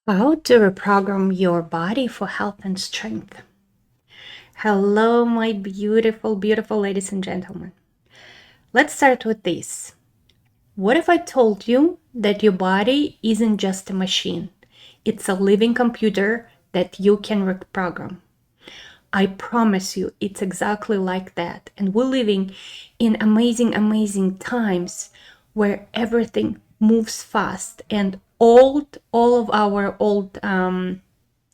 How to reprogram your body for health and strength. Hello, my beautiful, beautiful ladies and gentlemen. Let's start with this. What if I told you that your body isn't just a machine? It's a living computer that you can reprogram. I promise you, it's exactly like that. And we're living in amazing, amazing times where everything moves fast and all of our old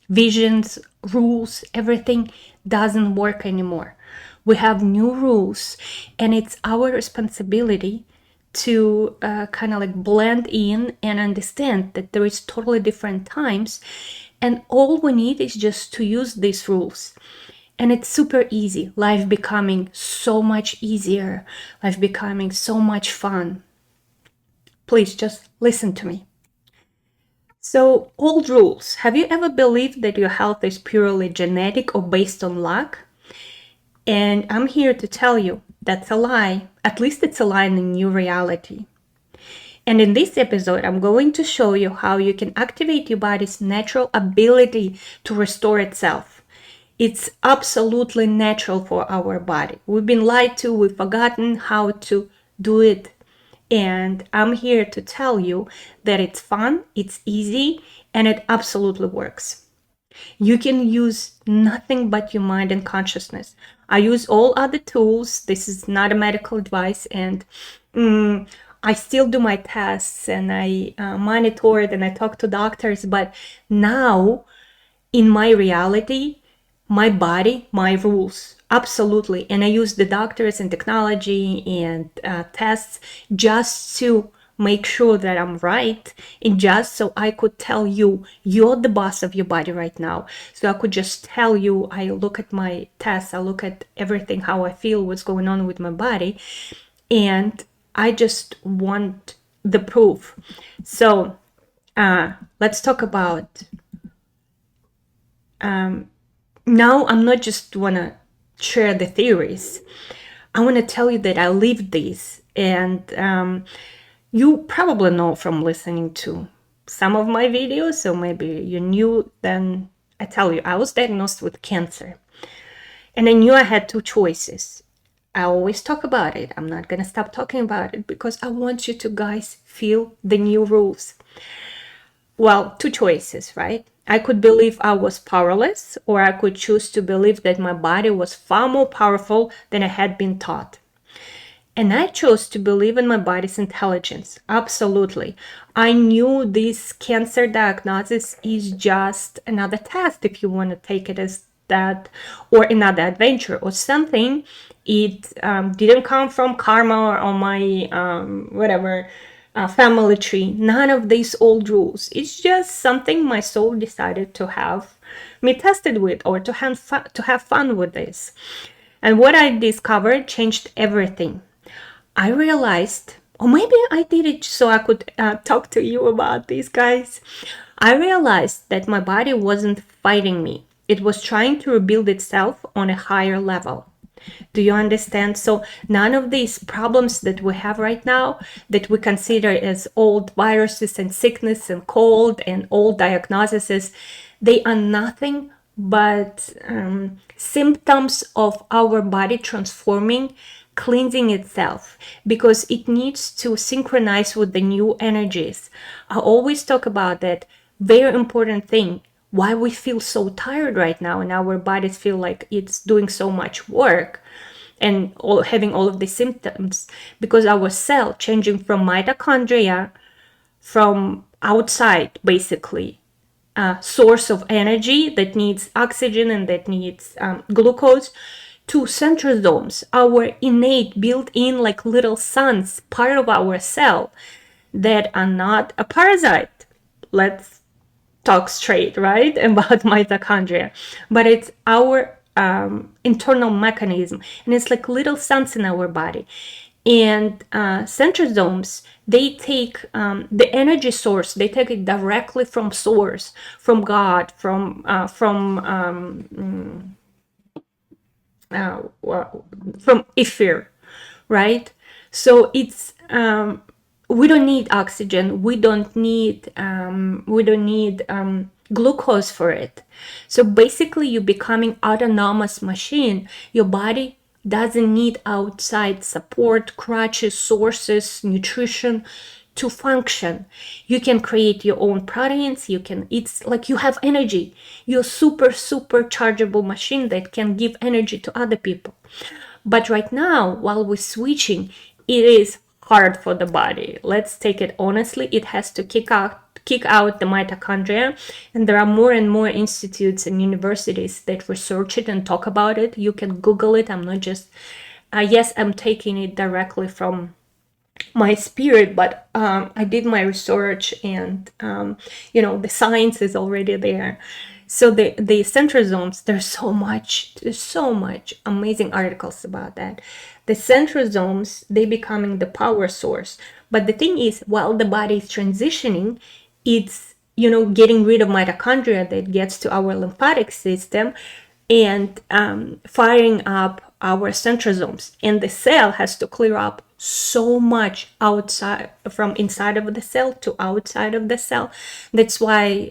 visions, rules, everything doesn't work anymore. We have new rules, and it's our responsibility to kind of like blend in and understand that there is totally different times, and all we need is just to use these rules. And it's super easy. Life becoming so much easier, life becoming so much fun. Please just listen to me. So, old rules. Have you ever believed that your health is purely genetic or based on luck? And I'm here to tell you that's a lie. At least it's a lie in a new reality. And in this episode, I'm going to show you how you can activate your body's natural ability to restore itself. It's absolutely natural for our body. We've been lied to, we've forgotten how to do it. And I'm here to tell you that it's fun, it's easy, and it absolutely works. You can use nothing but your mind and consciousness. I use all other tools. This is not a medical advice, and I still do my tests and I monitor it and I talk to doctors. But now, in my reality, my body, my rules, absolutely. And I use the doctors and technology and tests just to make sure that I'm right, and just so I could tell you you're the boss of your body right now. So I could just tell you, I look at my tests, I look at everything, how I feel, what's going on with my body, and I just want the proof. So let's talk about now. I'm not just wanna share the theories. I want to tell you that I lived this, and you probably know from listening to some of my videos, so maybe you knew. Then I tell you, I was diagnosed with cancer, and I knew I had two choices. I always talk about it. I'm not gonna stop talking about it because I want you to guys feel the new rules. Well, two choices, right? I could believe I was powerless, or I could choose to believe that my body was far more powerful than I had been taught. And I chose to believe in my body's intelligence. Absolutely. I knew this cancer diagnosis is just another test, if you want to take it as that, or another adventure or something. It didn't come from karma or my whatever family tree. None of these old rules. It's just something my soul decided to have me tested with, or to have fun with this. And what I discovered changed everything. I realized, or maybe I did it so I could talk to you about these guys. I realized that my body wasn't fighting me. It was trying to rebuild itself on a higher level. Do you understand? So none of these problems that we have right now, that we consider as old viruses and sickness and cold and old diagnoses, they are nothing but symptoms of our body transforming, cleansing itself, because it needs to synchronize with the new energies. I always talk about that very important thing, why we feel so tired right now and our bodies feel like it's doing so much work and having all of these symptoms, because our cell changing from mitochondria, from outside basically, source of energy that needs oxygen and that needs glucose, to centrosomes, our innate built-in like little suns, part of our cell that are not a parasite. Let's talk straight, right, about mitochondria, but it's our internal mechanism, and it's like little suns in our body. And centrosomes, they take the energy source, they take it directly from source, from God, from ether, right? So it's we don't need oxygen. We don't need glucose for it. So basically, you're becoming autonomous machine. Your body doesn't need outside support, crutches, sources, nutrition to function. You can create your own proteins. It's like you have energy. You're super chargeable machine that can give energy to other people. But right now, while we're switching, it is hard for the body. Let's take it honestly. It has to kick out the mitochondria, and there are more and more institutes and universities that research it and talk about it. You can Google it. I'm not just yes, I'm taking it directly from my spirit, but I did my research, and the science is already there. So the centrosomes, there's so much amazing articles about that. The centrosomes, they becoming the power source. But the thing is, while the body is transitioning, it's getting rid of mitochondria that gets to our lymphatic system and firing up our centrosomes, and the cell has to clear up so much outside, from inside of the cell to outside of the cell. That's why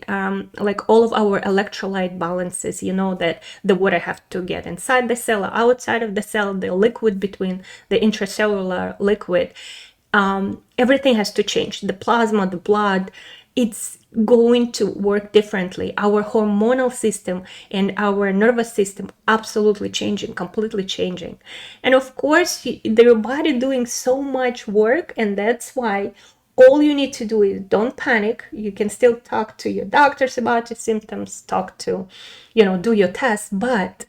like all of our electrolyte balances, that the water have to get inside the cell or outside of the cell, the liquid between the intracellular liquid, everything has to change. The plasma, the blood, it's going to work differently. Our hormonal system and our nervous system absolutely changing, completely changing. And of course, your body doing so much work, and that's why all you need to do is don't panic. You can still talk to your doctors about your symptoms, do your tests, but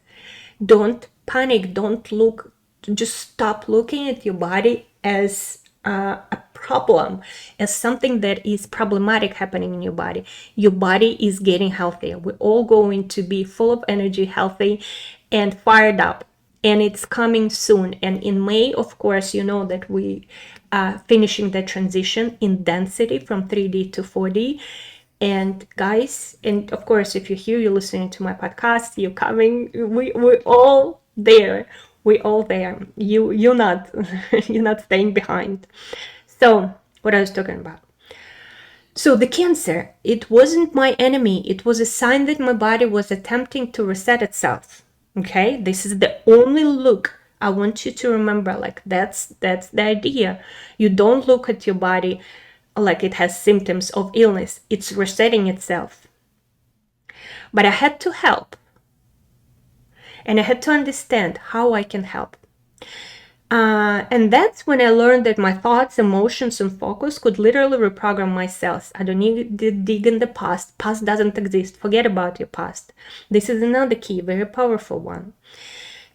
don't panic. Don't look, just stop looking at your body as a problem, as something that is problematic happening in your body. Your body is getting healthier. We're all going to be full of energy, healthy, and fired up. And it's coming soon. And in May, of course, you know that we are finishing the transition in density from 3D to 4D. And guys, and of course, if you're here, you're listening to my podcast, you're coming, we're all there. We're all there. You're not you're not staying behind. So what I was talking about. So the cancer, it wasn't my enemy. It was a sign that my body was attempting to reset itself. Okay, this is the only look I want you to remember. Like that's the idea. You don't look at your body like it has symptoms of illness. It's resetting itself. But I had to help. And I had to understand how I can help. And that's when I learned that my thoughts, emotions, and focus could literally reprogram my cells. I don't need to dig in the past. Past doesn't exist. Forget about your past. This is another key, very powerful one.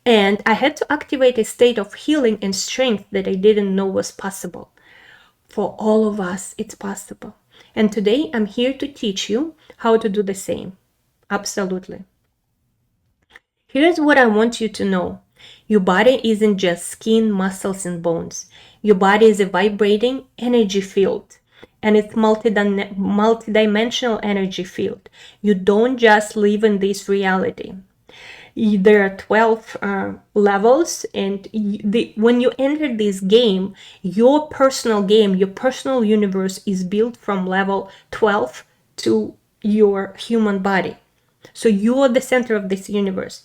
And I had to activate a state of healing and strength that I didn't know was possible. For all of us, it's possible. And today I'm here to teach you how to do the same. Absolutely. Here's what I want you to know. Your body isn't just skin, muscles, and bones. Your body is a vibrating energy field, and it's multidimensional energy field. You don't just live in this reality. There are 12 levels, and when you enter this game, your personal universe is built from level 12 to your human body. So you are the center of this universe.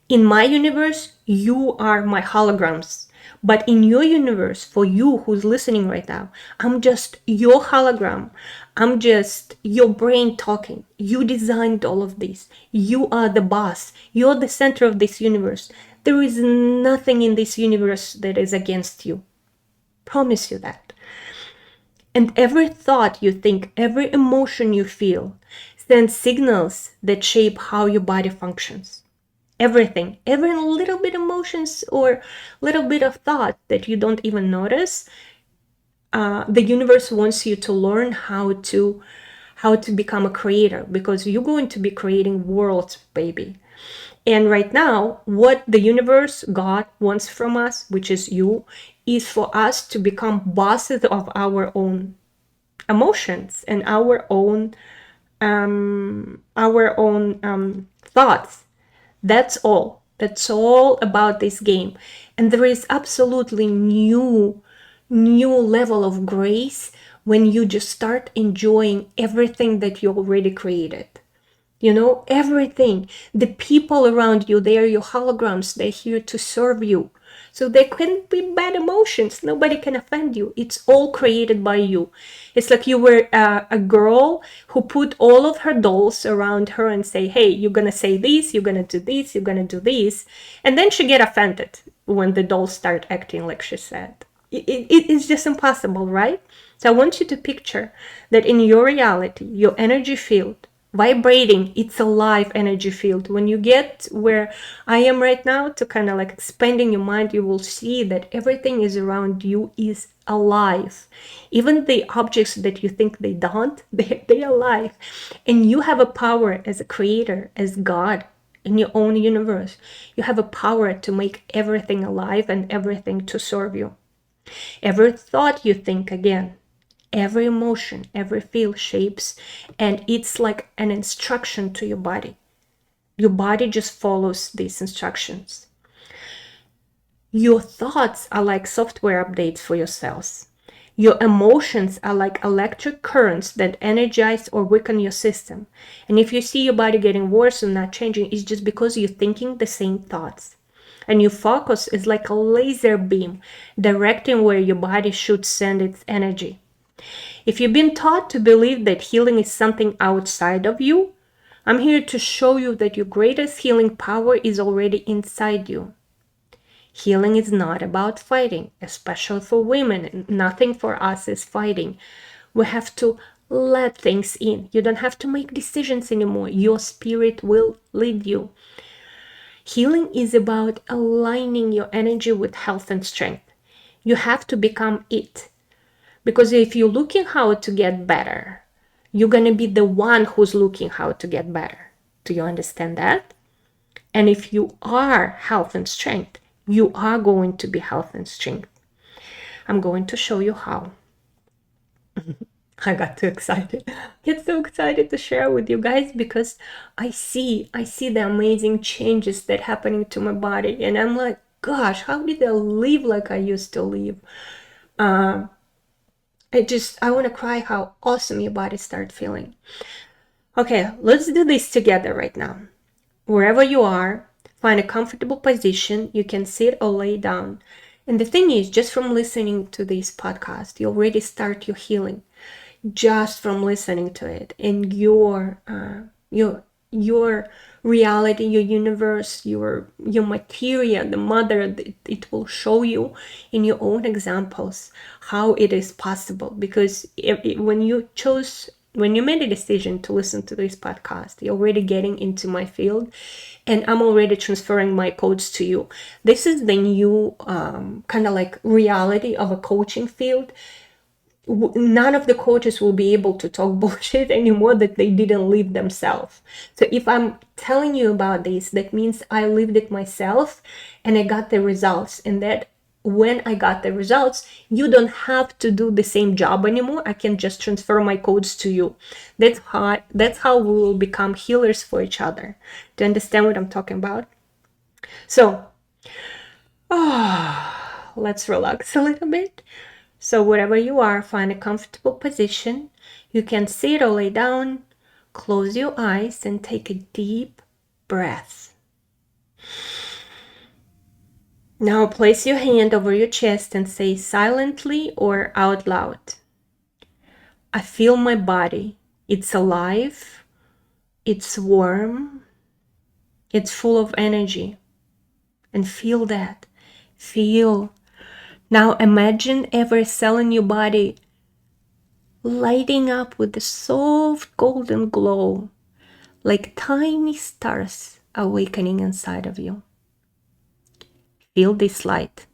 In my universe, you are my holograms. But in your universe, for you who's listening right now, I'm just your hologram. I'm just your brain talking. You designed all of this. You are the boss. You're the center of this universe. There is nothing in this universe that is against you. Promise you that. And every thought you think, every emotion you feel, sends signals that shape how your body functions. Everything, every little bit emotions or little bit of thought that you don't even notice, the universe wants you to learn how to become a creator, because you're going to be creating worlds, baby. And right now, what the universe, God, wants from us, which is you, is for us to become bosses of our own emotions and our own thoughts. That's all. That's all about this game. And there is absolutely new level of grace when you just start enjoying everything that you already created. You know, everything. The people around you, they are your holograms. They're here to serve you. So there couldn't be bad emotions. Nobody can offend you. It's all created by you. It's like you were a girl who put all of her dolls around her and say, hey, you're going to say this, you're going to do this, you're going to do this. And then she get offended when the dolls start acting like she said. It is just impossible, right? So I want you to picture that in your reality, your energy field, vibrating, it's a live energy field. When you get where I am right now, to kind of like expanding your mind, you will see that everything is around you is alive. Even the objects that you think they don't, they are alive. And you have a power as a creator, as God in your own universe. You have a power to make everything alive and everything to serve you. Every thought you think, again, every emotion, every feel shapes, and it's like an instruction to your body. Your body just follows these instructions. Your thoughts are like software updates for your cells. Your emotions are like electric currents that energize or weaken your system. And if you see your body getting worse and not changing, it's just because you're thinking the same thoughts. And your focus is like a laser beam directing where your body should send its energy. If you've been taught to believe that healing is something outside of you, I'm here to show you that your greatest healing power is already inside you. Healing is not about fighting, especially for women. Nothing for us is fighting. We have to let things in. You don't have to make decisions anymore. Your spirit will lead you. Healing is about aligning your energy with health and strength. You have to become it. Because if you're looking how to get better, you're going to be the one who's looking how to get better. Do you understand that? And if you are health and strength, you are going to be health and strength. I'm going to show you how. I got too excited. I get so excited to share with you guys because I see the amazing changes that happening to my body. And I'm like, gosh, how did I live like I used to live? I want to cry how awesome your body starts feeling. Okay, let's do this together right now. Wherever you are, find a comfortable position. You can sit or lay down. And the thing is, just from listening to this podcast, you already start your healing. Just from listening to it. And your reality, your universe, your materia, the mother, it will show you in your own examples how it is possible. Because when you made a decision to listen to this podcast, you're already getting into my field, and I'm already transferring my codes to you. This is the new kind of like reality of a coaching field. None of the coaches will be able to talk bullshit anymore that they didn't live themselves. So if I'm telling you about this, that means I lived it myself and I got the results. And that when I got the results, you don't have to do the same job anymore. I can just transfer my codes to you. That's how we will become healers for each other. Do you understand what I'm talking about? So, let's relax a little bit. So wherever you are, find a comfortable position. You can sit or lay down. Close your eyes and take a deep breath. Now place your hand over your chest and say silently or out loud, I feel my body. It's alive. It's warm. It's full of energy. And feel that. Feel. Now imagine every cell in your body lighting up with a soft golden glow, like tiny stars awakening inside of you. Feel this light,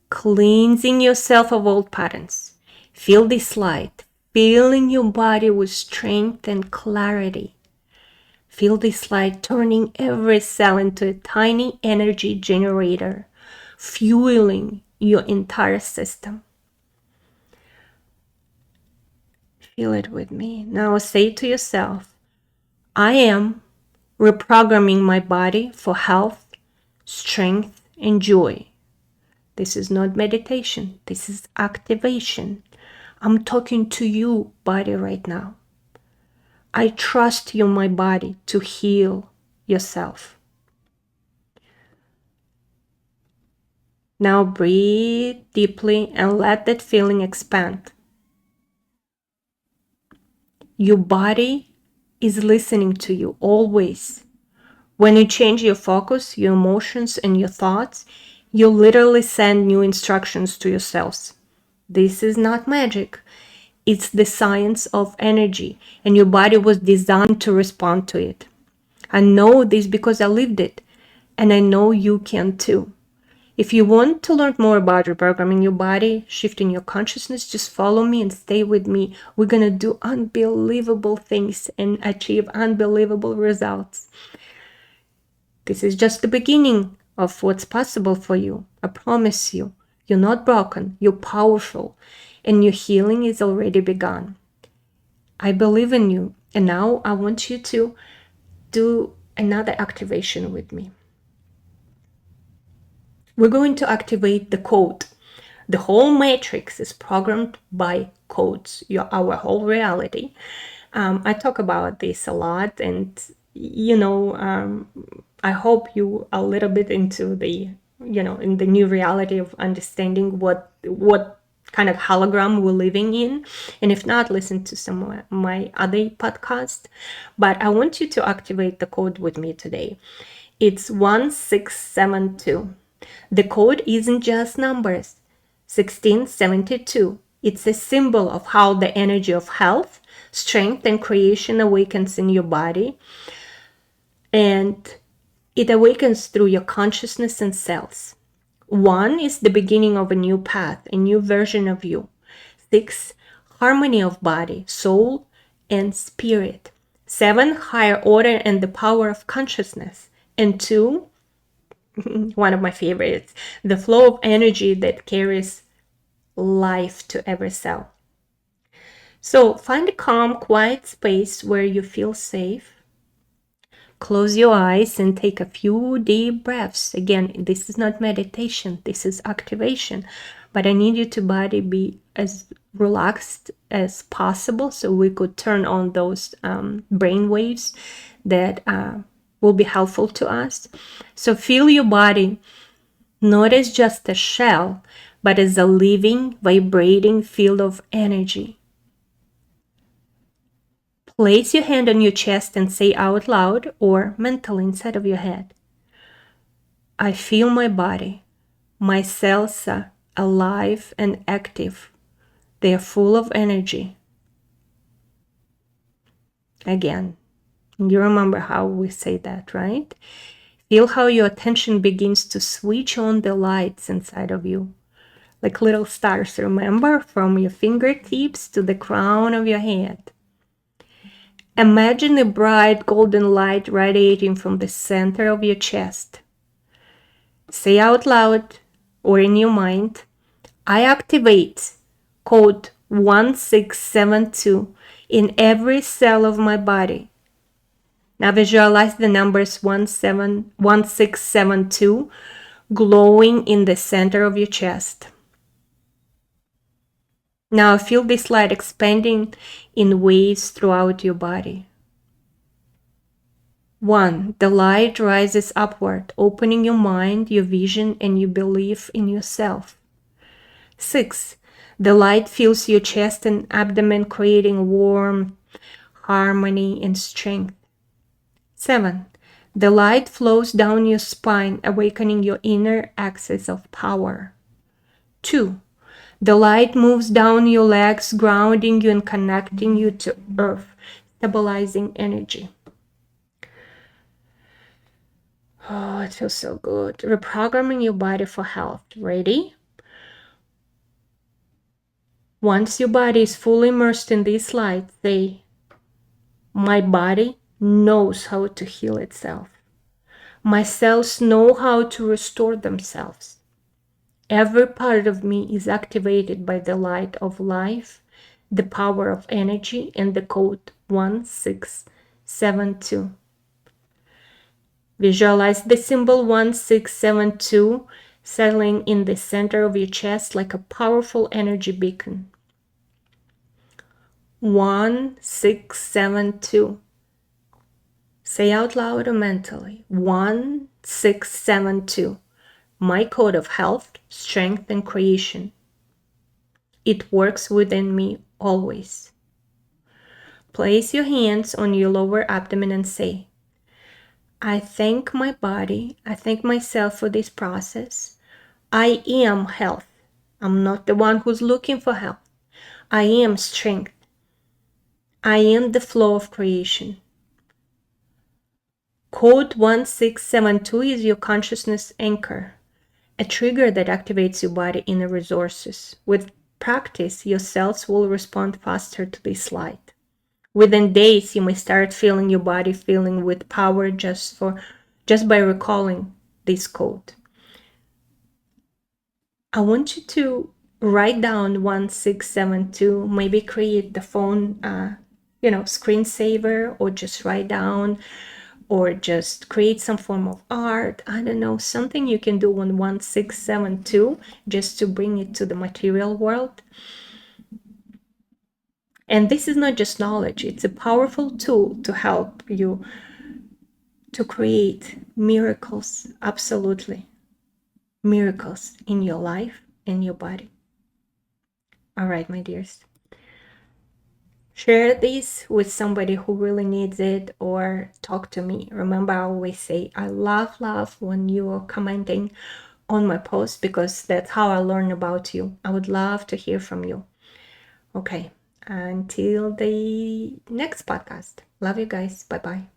cleansing yourself of old patterns. Feel this light, filling your body with strength and clarity. Feel this light turning every cell into a tiny energy generator, fueling your entire system. Feel it with me. Now say to yourself, I am reprogramming my body for health, strength, and joy. This is not meditation. This is activation. I'm talking to you, body, right now. I trust you, my body, to heal yourself. Now breathe deeply and let that feeling expand. Your body is listening to you always. When you change your focus, your emotions, and your thoughts, you literally send new instructions to yourselves. This is not magic. It's the science of energy, and your body was designed to respond to it. I know this because I lived it, and I know you can too. If you want to learn more about reprogramming your body, shifting your consciousness, just follow me and stay with me. We're going to do unbelievable things and achieve unbelievable results. This is just the beginning of what's possible for you. I promise you. You're not broken. You're powerful. And your healing is already begun. I believe in you. And now I want you to do another activation with me. We're going to activate the code. The whole matrix is programmed by codes, our whole reality. I talk about this a lot, and I hope you are a little bit into the, in the new reality of understanding what kind of hologram we're living in. And if not, listen to some of my other podcasts. But I want you to activate the code with me today. It's 1672. The code isn't just numbers. 1672. It's a symbol of how the energy of health, strength, and creation awakens in your body. And it awakens through your consciousness and cells. 1 is the beginning of a new path, a new version of you. 6, harmony of body, soul, and spirit. 7, higher order and the power of consciousness. And 2, one of my favorites, the flow of energy that carries life to every cell. So find a calm, quiet space where you feel safe. Close your eyes and take a few deep breaths. Again, this is not meditation, this is activation. But I need you to body be as relaxed as possible so we could turn on those brain waves that will be helpful to us. So feel your body not as just a shell, but as a living, vibrating field of energy. Place your hand on your chest and say out loud or mentally inside of your head, I feel my body. My cells are alive and active. They are full of energy. Again, you remember how we say that, right? Feel how your attention begins to switch on the lights inside of you. Like little stars, remember, from your fingertips to the crown of your head. Imagine a bright golden light radiating from the center of your chest. Say out loud or in your mind, I activate code 1672 in every cell of my body. Now visualize the numbers 1672 glowing in the center of your chest. Now feel this light expanding in waves throughout your body. 1. The light rises upward, opening your mind, your vision, and your belief in yourself. 6. The light fills your chest and abdomen, creating warmth, harmony, and strength. 7. The light flows down your spine, awakening your inner axis of power. 2. The light moves down your legs, grounding you and connecting you to earth, stabilizing energy. Oh, it feels so good. Reprogramming your body for health. Ready? Once your body is fully immersed in this light, say, my body knows how to heal itself. My cells know how to restore themselves. Every part of me is activated by the light of life, the power of energy, and the code 1672. Visualize the symbol 1672 settling in the center of your chest like a powerful energy beacon. 1672. Say out loud or mentally. 1672. My code of health, strength, and creation. It works within me always. Place your hands on your lower abdomen and say, I thank my body, I thank myself for this process. I am health. I'm not the one who's looking for health. I am strength. I am the flow of creation. Code 1672 is your consciousness anchor, a trigger that activates your body inner resources. With practice, your cells will respond faster to this light. Within days, you may start feeling your body filling with power just by recalling this code. I want you to write down 1672, maybe create the phone, screensaver, or just write down, or just create some form of art. I don't know, something you can do on 1672 just to bring it to the material world. And this is not just knowledge, it's a powerful tool to help you to create miracles, absolutely miracles in your life and your body. All right, my dears. Share this with somebody who really needs it, or talk to me. Remember, I always say I love when you are commenting on my posts, because that's how I learn about you. I would love to hear from you. Okay, until the next podcast. Love you guys. Bye-bye.